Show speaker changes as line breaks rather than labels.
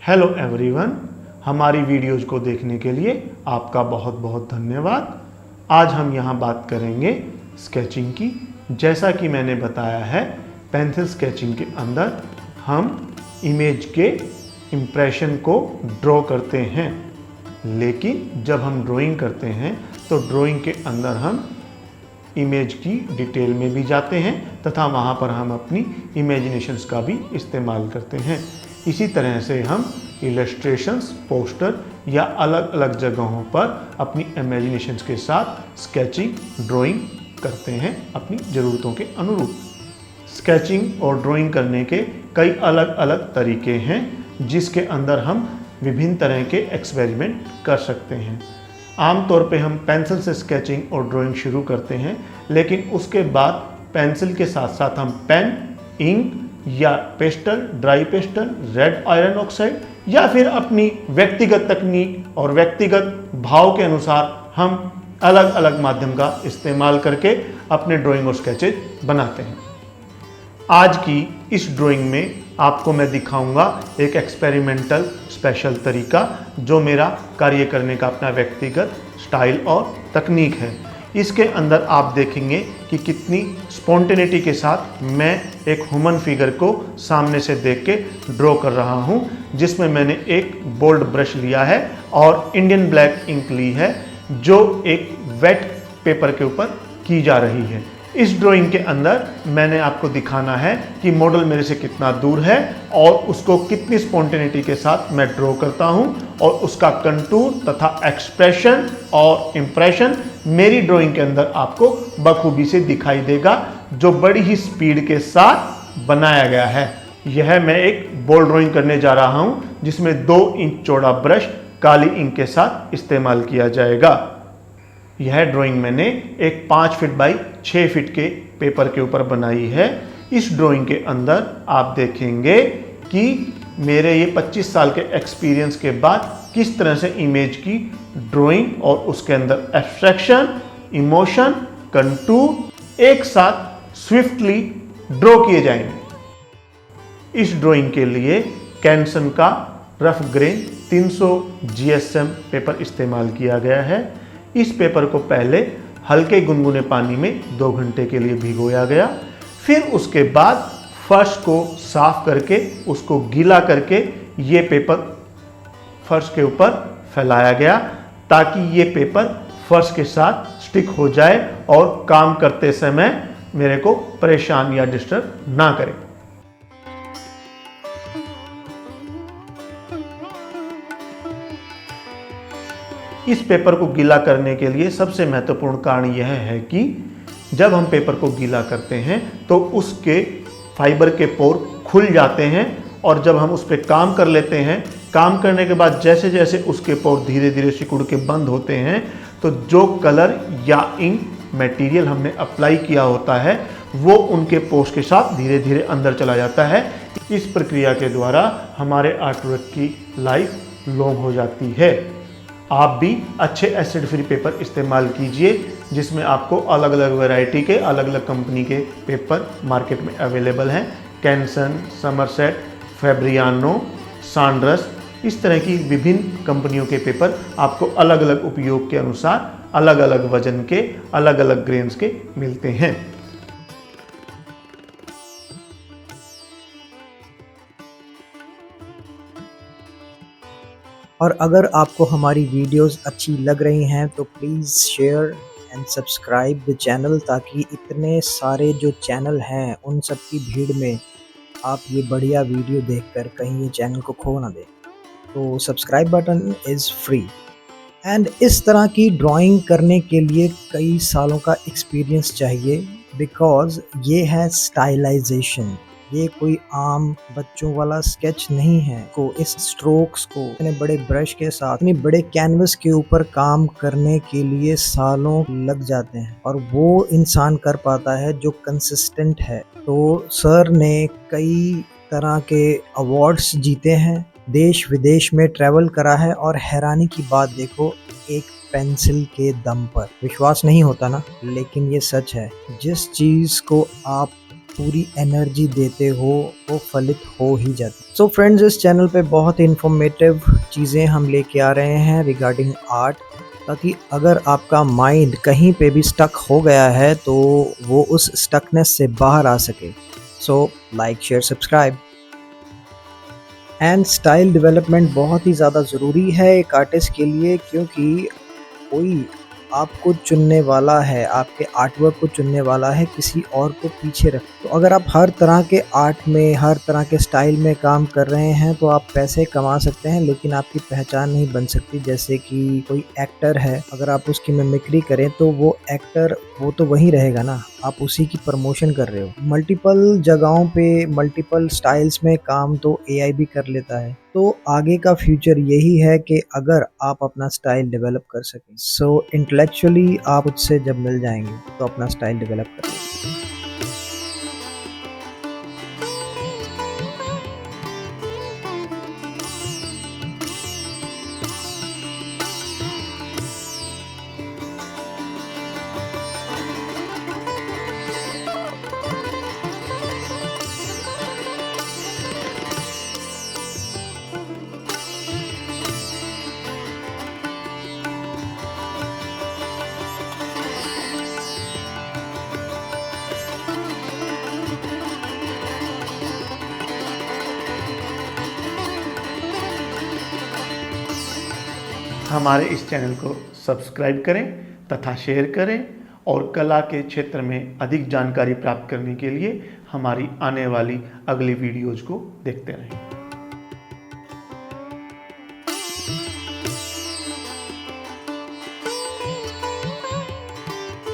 Hello everyone, हमारी videos को देखने के लिए आपका बहुत बहुत धन्यवाद। आज हम यहाँ बात करेंगे स्केचिंग की। जैसा कि मैंने बताया है, पेंसिल स्केचिंग के अंदर हम इमेज के इम्प्रेशन को ड्रॉ करते हैं, लेकिन जब हम ड्राइंग करते हैं तो ड्राइंग के अंदर हम इमेज की डिटेल में भी जाते हैं तथा वहाँ पर हम अपनी इमेजिनेशंस का भी इस्तेमाल करते हैं। इसी तरह से हम इलस्ट्रेशंस, पोस्टर या अलग अलग जगहों पर अपनी इमेजिनेशंस के साथ स्केचिंग, ड्राइंग करते हैं अपनी ज़रूरतों के अनुरूप। स्केचिंग और ड्राइंग करने के कई अलग अलग तरीके हैं, जिसके अंदर हम विभिन्न तरह के एक्सपेरिमेंट कर सकते हैं। आमतौर पे हम पेंसिल से स्केचिंग और ड्राइंग शुरू करते हैं, लेकिन उसके बाद पेंसिल के साथ साथ हम पेन, इंक या pastel, dry pastel, red iron oxide या फिर अपनी व्यक्तिगत तकनीक और व्यक्तिगत भाव के अनुसार हम अलग अलग माध्यम का इस्तेमाल करके अपने ड्राइंग और स्केचेज बनाते हैं। आज की इस ड्राइंग में आपको मैं दिखाऊंगा एक एक्सपेरिमेंटल स्पेशल तरीका, जो मेरा कार्य करने का अपना व्यक्तिगत स्टाइल और तकनीक है। इसके अंदर आप देखेंगे कि कितनी स्पॉन्टेनिटी के साथ मैं एक ह्यूमन फिगर को सामने से देख के ड्रॉ कर रहा हूं, जिसमें मैंने एक बोल्ड ब्रश लिया है और इंडियन ब्लैक इंक ली है, जो एक वेट पेपर के ऊपर की जा रही है। इस ड्राइंग के अंदर मैंने आपको दिखाना है कि मॉडल मेरे से कितना दूर है और उसको कितनी स्पॉन्टेनिटी के साथ मैं ड्रॉ करता हूं, और उसका कंटूर तथा एक्सप्रेशन और इम्प्रेशन मेरी ड्राइंग के अंदर आपको बखूबी से दिखाई देगा, जो बड़ी ही स्पीड के साथ बनाया गया है। यह मैं एक बोल्ड ड्राइंग करने जा रहा हूं, जिसमें 2 इंच चौड़ा ब्रश काली इंक के साथ इस्तेमाल किया जाएगा। यह ड्राइंग मैंने एक 5 फीट बाई 6 फीट के पेपर के ऊपर बनाई है। इस ड्राइंग के अंदर आप देखेंगे कि मेरे ये 25 साल के एक्सपीरियंस के बाद किस तरह से इमेज की ड्राइंग और उसके अंदर एब्स्ट्रैक्शन, इमोशन, कंटूर एक साथ स्विफ्टली ड्रॉ किए जाएंगे। इस ड्राइंग के लिए कैनसन का रफ ग्रेन 300 GSM पेपर इस्तेमाल किया गया है। इस पेपर को पहले हल्के गुनगुने पानी में 2 घंटे के लिए भिगोया गया। फिर उसके बाद फर्श को साफ करके उसको गीला करके ये पेपर फर्श के ऊपर फैलाया गया, ताकि ये पेपर फर्श के साथ स्टिक हो जाए और काम करते समय मेरे को परेशान या डिस्टर्ब ना करे। इस पेपर को गीला करने के लिए सबसे महत्वपूर्ण कारण यह है कि जब हम पेपर को गीला करते हैं तो उसके फाइबर के पोर खुल जाते हैं, और जब हम उस पर काम कर लेते हैं, काम करने के बाद जैसे जैसे उसके पोर धीरे धीरे सिकुड़ के बंद होते हैं, तो जो कलर या इंक मटेरियल हमने अप्लाई किया होता है वो उनके पोर्स के साथ धीरे धीरे अंदर चला जाता है। इस प्रक्रिया के द्वारा हमारे आर्टवर्क की लाइफ लॉन्ग हो जाती है। आप भी अच्छे एसिड फ्री पेपर इस्तेमाल कीजिए, जिसमें आपको अलग अलग वैरायटी के, अलग अलग कंपनी के पेपर मार्केट में अवेलेबल हैं। कैनसन, समरसेट, फैब्रियानो, सांड्रस, इस तरह की विभिन्न कंपनियों के पेपर आपको अलग अलग उपयोग के अनुसार अलग अलग वजन के, अलग अलग ग्रेन्स के मिलते हैं।
और अगर आपको हमारी वीडियोस अच्छी लग रही हैं तो please share and subscribe the channel, ताकि इतने सारे जो चैनल हैं उन सब की भीड़ में आप ये बढ़िया वीडियो देखकर कहीं ये चैनल को खो ना दें। तो subscribe button is free. And इस तरह की ड्राइंग करने के लिए कई सालों का एक्सपीरियंस चाहिए, बिकॉज़ ये है स्टाइलाइजेशन। ये कोई आम बच्चों वाला स्केच नहीं है। को इस स्ट्रोक्स को इतने बड़े ब्रश के साथ इतने बड़े कैनवस के ऊपर काम करने के लिए सालों लग जाते हैं, और वो इंसान कर पाता है जो कंसिस्टेंट है। तो सर ने कई तरह के अवार्ड्स जीते हैं, देश विदेश में ट्रैवल करा है, और हैरानी की बात देखो, एक पेंसिल के दम पर। विश्वास नहीं होता ना, लेकिन ये सच है। जिस चीज़ को आप पूरी एनर्जी देते हो वो फलित हो ही जाती। सो फ्रेंड्स, इस चैनल पे बहुत इन्फॉर्मेटिव चीज़ें हम लेके आ रहे हैं रिगार्डिंग आर्ट, ताकि अगर आपका माइंड कहीं पे भी स्टक हो गया है तो वो उस स्टकनेस से बाहर आ सके। So like, share, subscribe. And style development बहुत ही ज़्यादा ज़रूरी है एक आर्टिस्ट के लिए, क्योंकि कोई आपको चुनने वाला है, आपके आर्टवर्क को चुनने वाला है, किसी और को पीछे रख। तो अगर आप हर तरह के आर्ट में, हर तरह के स्टाइल में काम कर रहे हैं तो आप पैसे कमा सकते हैं, लेकिन आपकी पहचान नहीं बन सकती। जैसे कि कोई एक्टर है, अगर आप उसकी मिमिक्री करें तो वो एक्टर वो तो वहीं रहेगा ना, आप उसी की प्रमोशन कर रहे हो। मल्टीपल जगहों पे, मल्टीपल स्टाइल्स में काम तो एआई भी कर लेता है। तो आगे का फ्यूचर यही है कि अगर आप अपना स्टाइल डेवलप कर सकें। सो इंटेलेक्चुअली आप उससे जब मिल जाएंगे तो अपना स्टाइल डेवलप कर लेंगे।
हमारे इस चैनल को सब्सक्राइब करें तथा शेयर करें और कला के क्षेत्र में अधिक जानकारी प्राप्त करने के लिए हमारी आने वाली अगली वीडियोज़ को देखते रहें।